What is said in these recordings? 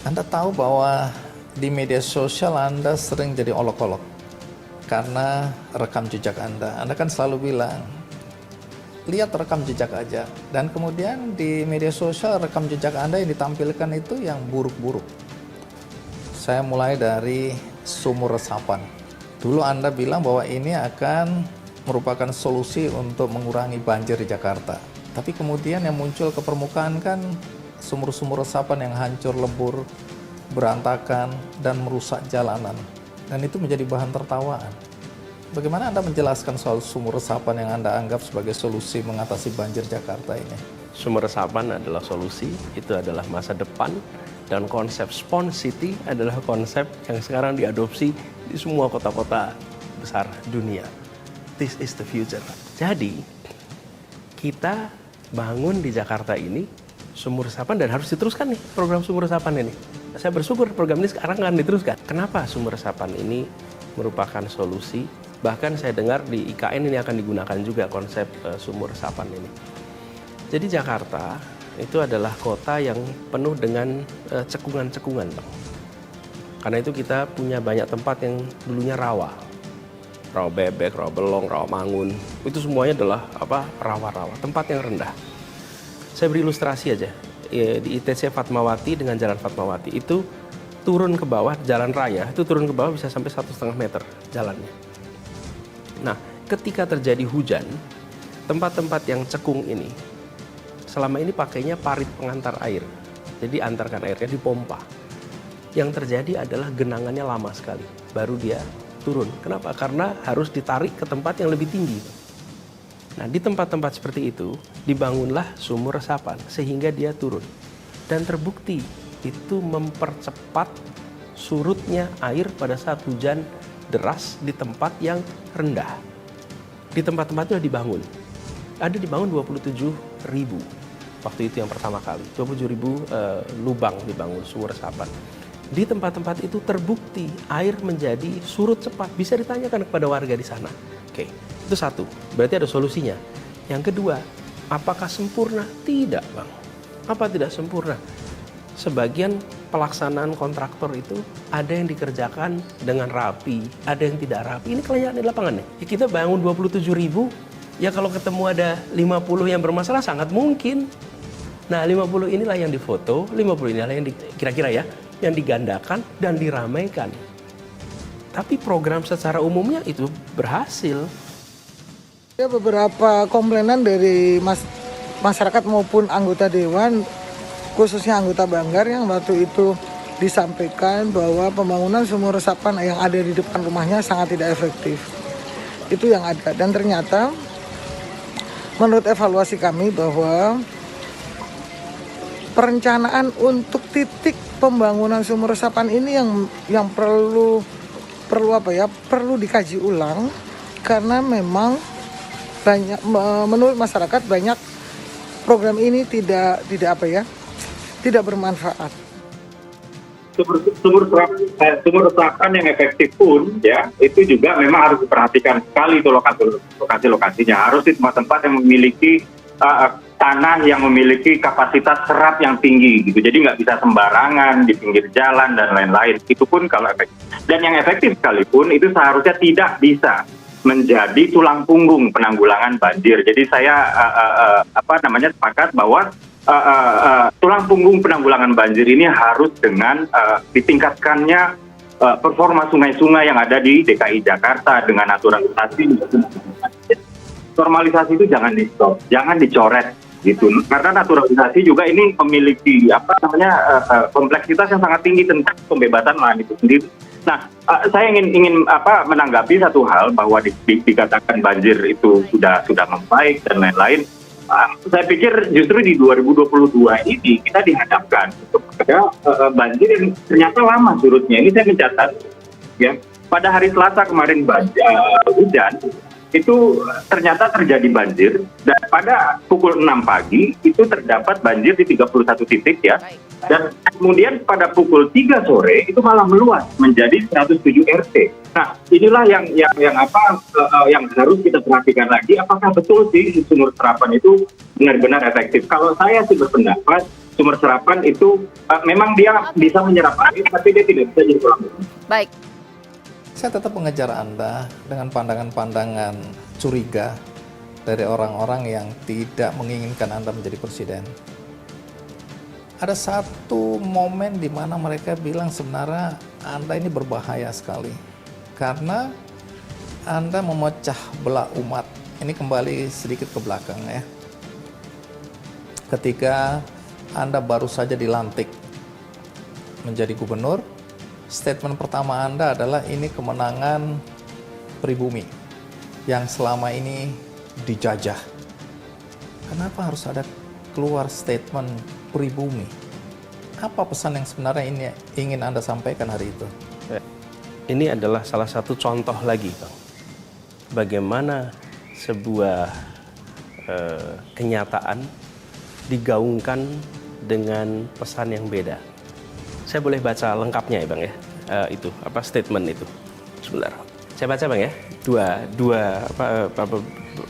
Anda tahu bahwa di media sosial Anda sering jadi olok-olok karena rekam jejak Anda. Anda kan selalu bilang, lihat rekam jejak aja. Dan kemudian di media sosial rekam jejak Anda yang ditampilkan itu yang buruk-buruk. Saya mulai dari sumur resapan. Dulu Anda bilang bahwa ini akan merupakan solusi untuk mengurangi banjir di Jakarta. Tapi kemudian yang muncul ke permukaan kan sumur-sumur resapan yang hancur lebur, berantakan, dan merusak jalanan. Dan itu menjadi bahan tertawaan. Bagaimana Anda menjelaskan soal sumur resapan yang Anda anggap sebagai solusi mengatasi banjir Jakarta ini? Sumur resapan adalah solusi, itu adalah masa depan, dan konsep Sponge City adalah konsep yang sekarang diadopsi di semua kota-kota besar dunia. This is the future. Jadi, kita bangun di Jakarta ini sumur resapan dan harus diteruskan nih program sumur resapan ini. Saya bersyukur program ini sekarang akan diteruskan. Kenapa sumur resapan ini merupakan solusi? Bahkan saya dengar di IKN ini akan digunakan juga konsep sumur resapan ini. Jadi Jakarta itu adalah kota yang penuh dengan cekungan-cekungan, Bang. Karena itu kita punya banyak tempat yang dulunya rawa. Rawa Bebek, Rawa Belong, Rawa Mangun. Itu semuanya adalah rawa-rawa, tempat yang rendah. Saya beri ilustrasi aja. Di ITC Fatmawati dengan Jalan Fatmawati itu turun ke bawah jalan raya, itu turun ke bawah bisa sampai 1,5 meter jalannya. Nah, ketika terjadi hujan, tempat-tempat yang cekung ini selama ini pakainya parit pengantar air. Jadi antarkan airnya dipompa. Yang terjadi adalah genangannya lama sekali, baru dia turun. Kenapa? Karena harus ditarik ke tempat yang lebih tinggi. Nah, di tempat-tempat seperti itu dibangunlah sumur resapan sehingga dia turun. Dan terbukti itu mempercepat surutnya air pada saat hujan deras di tempat yang rendah. Di tempat-tempat itu dibangun. Ada dibangun 27.000 waktu itu yang pertama kali. 27.000 lubang dibangun sumur resapan. Di tempat-tempat itu terbukti air menjadi surut cepat. Bisa ditanyakan kepada warga di sana. Oke, itu satu. Berarti ada solusinya. Yang kedua, apakah sempurna? Tidak, Bang. Apa tidak sempurna? Sebagian pelaksanaan kontraktor itu ada yang dikerjakan dengan rapi, ada yang tidak rapi. Ini kelihatan di lapangan nih. Ya, kita bangun 27.000, ya kalau ketemu ada 50 yang bermasalah sangat mungkin. Nah, 50 inilah yang difoto, 50 inilah yang kira-kira ya, yang digandakan dan diramaikan. Tapi program secara umumnya itu berhasil. Ya, beberapa komplainan dari masyarakat maupun anggota dewan, khususnya anggota Banggar yang waktu itu disampaikan bahwa pembangunan sumur resapan yang ada di depan rumahnya sangat tidak efektif. Itu yang ada. Dan ternyata menurut evaluasi kami bahwa perencanaan untuk titik pembangunan sumur resapan ini yang perlu dikaji ulang, karena memang banyak, menurut masyarakat banyak program ini tidak bermanfaat. Sumur resapan yang efektif pun ya itu juga memang harus diperhatikan sekali itu lokasi-lokasinya. Harus di tempat-tempat yang memiliki tanah yang memiliki kapasitas serap yang tinggi gitu. Jadi nggak bisa sembarangan di pinggir jalan dan lain-lain. Itu pun kalau efektif. Dan yang efektif sekalipun itu seharusnya tidak bisa menjadi tulang punggung penanggulangan banjir. Jadi saya sepakat bahwa tulang punggung penanggulangan banjir ini harus dengan ditingkatkannya performa sungai-sungai yang ada di DKI Jakarta dengan naturalisasi. Normalisasi itu jangan di-stop, jangan dicoret gitu. Karena naturalisasi juga ini memiliki kompleksitas yang sangat tinggi tentang pembebasan lahan itu sendiri. Nah, saya ingin menanggapi satu hal bahwa dikatakan banjir itu sudah membaik dan lain-lain. Saya pikir justru di 2022 ini kita dihadapkan kepada banjir yang ternyata lama surutnya. Ini saya mencatat ya, pada hari Selasa kemarin hujan itu ternyata terjadi banjir, dan pada pukul 6 pagi itu terdapat banjir di 31 titik ya. Dan kemudian pada pukul 3 sore itu malah meluas menjadi 107 RT. Nah, inilah yang harus kita perhatikan lagi, apakah betul sih sumur resapan itu benar-benar efektif. Kalau saya sih berpendapat sumber serapan itu memang dia bisa menyerap air, tapi dia tidak bisa jadi kolam. Baik. Saya tetap mengejar Anda dengan pandangan-pandangan curiga dari orang-orang yang tidak menginginkan Anda menjadi presiden. Ada satu momen di mana mereka bilang sebenarnya Anda ini berbahaya sekali. Karena Anda memecah belah umat. Ini kembali sedikit ke belakang ya. Ketika Anda baru saja dilantik menjadi gubernur, statement pertama Anda adalah ini kemenangan pribumi yang selama ini dijajah. Kenapa harus ada keluar statement pribumi? Apa pesan yang sebenarnya ini ingin Anda sampaikan hari itu? Ini adalah salah satu contoh lagi, Bang. Bagaimana sebuah kenyataan digaungkan dengan pesan yang beda. Saya boleh baca lengkapnya ya, Bang ya. Itu apa statement itu. Sebentar. Saya baca, Bang ya. Dua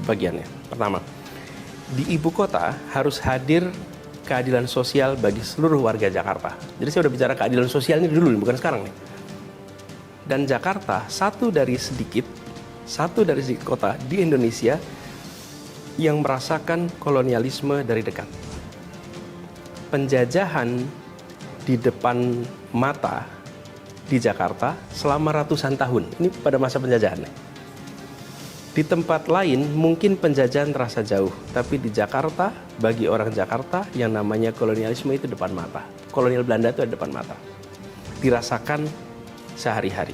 bagiannya. Pertama, di ibu kota harus hadir keadilan sosial bagi seluruh warga Jakarta. Jadi saya udah bicara keadilan sosial ini dulu, bukan sekarang nih. Dan Jakarta satu dari sedikit kota di Indonesia yang merasakan kolonialisme dari dekat. Penjajahan di depan mata di Jakarta selama ratusan tahun. Ini pada masa penjajahan. Di tempat lain mungkin penjajahan terasa jauh, tapi di Jakarta, bagi orang Jakarta yang namanya kolonialisme itu depan mata. Kolonial Belanda itu ada depan mata. Dirasakan sehari-hari.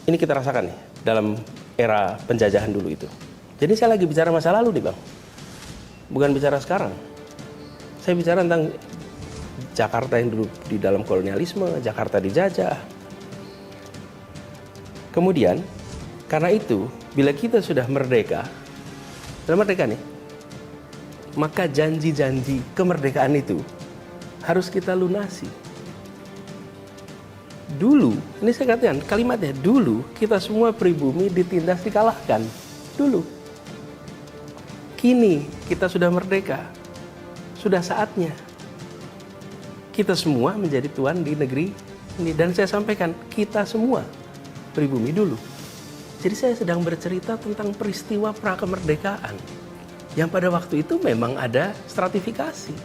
Ini kita rasakan nih dalam era penjajahan dulu itu. Jadi saya lagi bicara masa lalu nih, Bang. Bukan bicara sekarang. Saya bicara tentang Jakarta yang dulu di dalam kolonialisme, Jakarta dijajah. Kemudian, karena itu, bila kita sudah merdeka nih, maka janji-janji kemerdekaan itu harus kita lunasi. Dulu, ini saya katakan kalimatnya, dulu kita semua pribumi ditindas dikalahkan. Dulu. Kini kita sudah merdeka. Sudah saatnya kita semua menjadi tuan di negeri ini. Dan saya sampaikan, kita semua pribumi dulu. Jadi saya sedang bercerita tentang peristiwa prakemerdekaan yang pada waktu itu memang ada stratifikasi.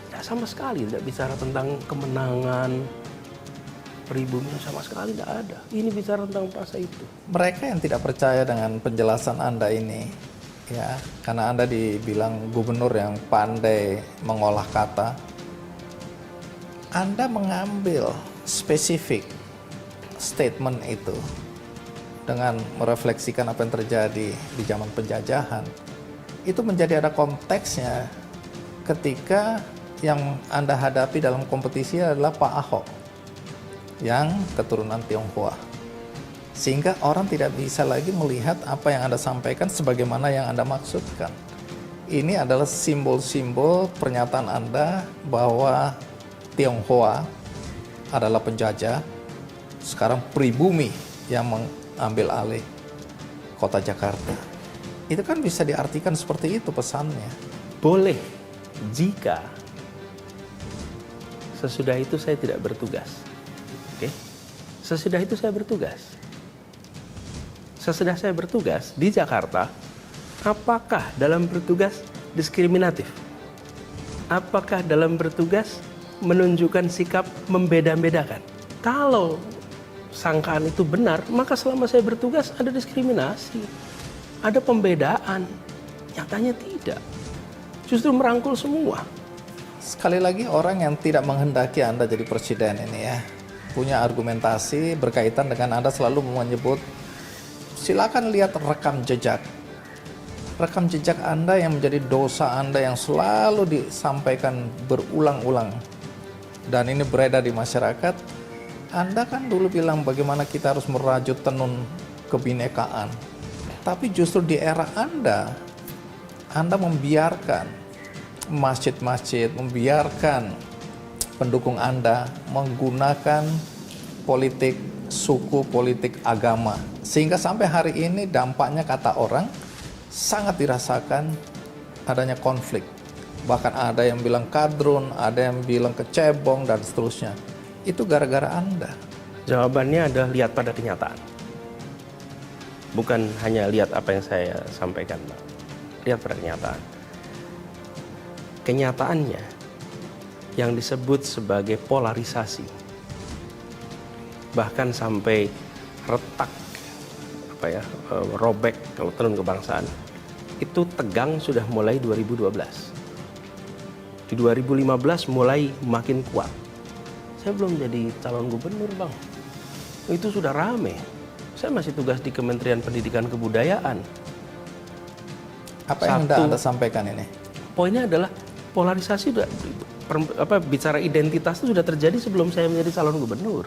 Tidak sama sekali tidak bicara tentang kemenangan pribumi, sama sekali tidak ada. Ini bicara tentang masa itu. Mereka yang tidak percaya dengan penjelasan Anda ini, ya, karena Anda dibilang gubernur yang pandai mengolah kata, Anda mengambil spesifik statement itu dengan merefleksikan apa yang terjadi di zaman penjajahan, itu menjadi ada konteksnya ketika yang Anda hadapi dalam kompetisi adalah Pak Ahok yang keturunan Tionghoa. Sehingga orang tidak bisa lagi melihat apa yang Anda sampaikan sebagaimana yang Anda maksudkan. Ini adalah simbol-simbol pernyataan Anda bahwa Tionghoa adalah penjajah, sekarang pribumi yang mengambil alih kota Jakarta. Itu kan bisa diartikan seperti itu pesannya. Boleh jika sesudah itu saya tidak bertugas. Oke? Sesudah itu saya bertugas. Sesudah saya bertugas di Jakarta, apakah dalam bertugas diskriminatif? Apakah dalam bertugas menunjukkan sikap membeda-bedakan? Kalau sangkaan itu benar, maka selama saya bertugas ada diskriminasi, ada pembedaan. Nyatanya tidak. Justru merangkul semua. Sekali lagi orang yang tidak menghendaki Anda jadi presiden ini ya, punya argumentasi berkaitan dengan Anda selalu menyebut, silakan lihat rekam jejak. Rekam jejak Anda yang menjadi dosa Anda yang selalu disampaikan berulang-ulang. Dan ini beredar di masyarakat. Anda kan dulu bilang bagaimana kita harus merajut tenun kebinekaan. Tapi justru di era Anda membiarkan masjid-masjid, membiarkan pendukung Anda menggunakan politik suku, politik agama. Sehingga sampai hari ini dampaknya kata orang sangat dirasakan adanya konflik Bahkan ada yang bilang kadrun, ada yang bilang kecebong, dan seterusnya. Itu gara-gara Anda. Jawabannya adalah lihat pada kenyataan. Bukan hanya lihat apa yang saya sampaikan, Pak. Lihat pada kenyataan. Kenyataannya yang disebut sebagai polarisasi, bahkan sampai retak, robek kalau turun kebangsaan, itu tegang sudah mulai 2012. Di 2015 mulai makin kuat. Saya belum jadi calon gubernur, Bang. Itu sudah rame. Saya masih tugas di Kementerian Pendidikan Kebudayaan. Apa yang Anda sampaikan ini? Poinnya adalah polarisasi sudah bicara identitas itu sudah terjadi sebelum saya menjadi calon gubernur.